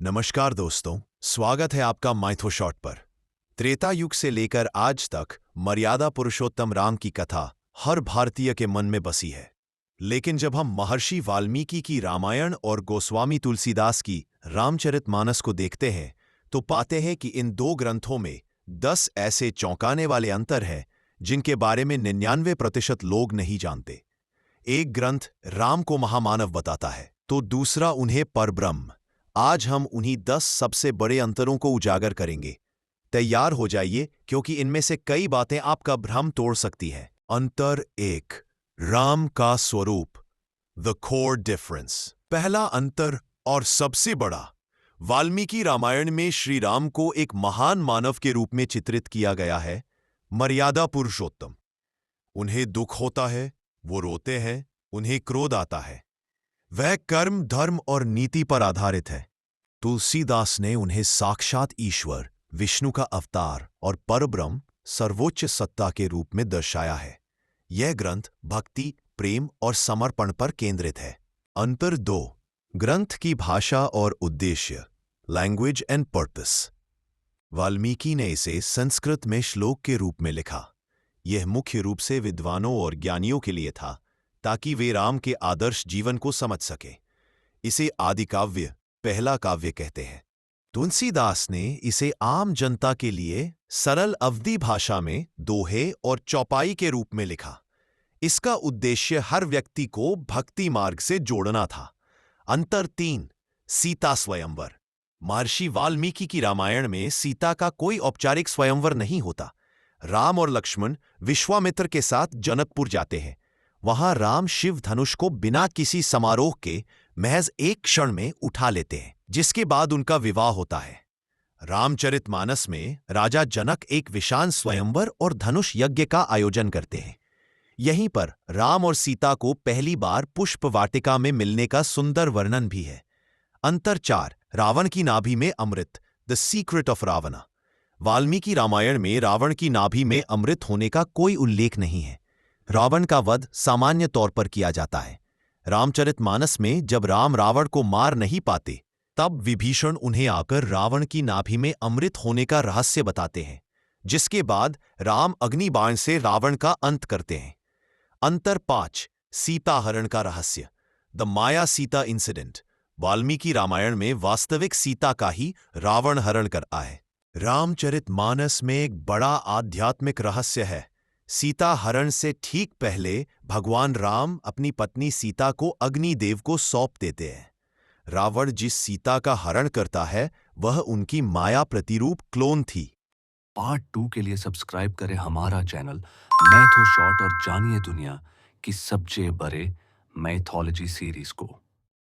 नमस्कार दोस्तों, स्वागत है आपका माइथो शॉट पर। त्रेता युग से लेकर आज तक मर्यादा पुरुषोत्तम राम की कथा हर भारतीय के मन में बसी है। लेकिन जब हम महर्षि वाल्मीकि की रामायण और गोस्वामी तुलसीदास की रामचरितमानस को देखते हैं तो पाते हैं कि इन दो ग्रंथों में 10 ऐसे चौंकाने वाले अंतर हैं जिनके बारे में 99% लोग नहीं जानते। एक ग्रंथ राम को महामानव बताता है तो दूसरा उन्हें परब्रह्म। आज हम उन्हीं 10 सबसे बड़े अंतरों को उजागर करेंगे। तैयार हो जाइए क्योंकि इनमें से कई बातें आपका भ्रम तोड़ सकती हैं। अंतर 1, राम का स्वरूप, द कोर डिफरेंस। पहला अंतर और सबसे बड़ा, वाल्मीकि रामायण में श्री राम को एक महान मानव के रूप में चित्रित किया गया है, मर्यादा पुरुषोत्तम। उन्हें दुख होता है, वो रोते हैं, उन्हें क्रोध आता है। वह कर्म, धर्म और नीति पर आधारित है। तुलसीदास ने उन्हें साक्षात ईश्वर, विष्णु का अवतार और परब्रह्म, सर्वोच्च सत्ता के रूप में दर्शाया है। यह ग्रंथ भक्ति, प्रेम और समर्पण पर केंद्रित है। अंतर 2, ग्रंथ की भाषा और उद्देश्य, लैंग्वेज एंड पर्पस। वाल्मीकि ने इसे संस्कृत में श्लोक के रूप में लिखा। यह मुख्य रूप से विद्वानों और ज्ञानियों के लिए था ताकि वे राम के आदर्श जीवन को समझ सकें। इसे आदिकाव्य, पहला काव्य कहते हैं। तुलसीदास ने इसे आम जनता के लिए सरल अवधी भाषा में दोहे और चौपाई के रूप में लिखा। इसका उद्देश्य हर व्यक्ति को भक्ति मार्ग से जोड़ना था। अंतर 3, सीता स्वयंवर। महर्षि वाल्मीकि की रामायण में सीता का कोई औपचारिक स्वयंवर नहीं होता। राम और लक्ष्मण विश्वामित्र के साथ जनकपुर जाते हैं। वहां राम शिव धनुष को बिना किसी समारोह के महज एक क्षण में उठा लेते हैं, जिसके बाद उनका विवाह होता है। रामचरितमानस में राजा जनक एक विशाल स्वयंवर और धनुष यज्ञ का आयोजन करते हैं। यहीं पर राम और सीता को पहली बार पुष्प वाटिका में मिलने का सुंदर वर्णन भी है। अंतर 4, रावण की नाभि में अमृत, the secret of Ravana. Valmiki Ramayan में रावण की नाभि में अमृत होने का कोई उल्लेख नहीं है। रावण का वध सामान्य तौर पर किया जाता है। रामचरितमानस में जब राम रावण को मार नहीं पाते तब विभीषण उन्हें आकर रावण की नाभि में अमृत होने का रहस्य बताते हैं, जिसके बाद राम अग्निबाण से रावण का अंत करते हैं। अंतर 5, सीता हरण का रहस्य, द माया सीता इंसिडेंट। वाल्मीकि रामायण में वास्तविक सीता का ही रावण हरण करा है। रामचरितमानस में एक बड़ा आध्यात्मिक रहस्य है। सीता हरण से ठीक पहले भगवान राम अपनी पत्नी सीता को अग्निदेव को सौंप देते हैं। रावण जिस सीता का हरण करता है वह उनकी माया प्रतिरूप क्लोन थी। पार्ट 2 के लिए सब्सक्राइब करें हमारा चैनल मैथो शॉट और जानिए दुनिया की सबसे बड़े मैथोलॉजी सीरीज को।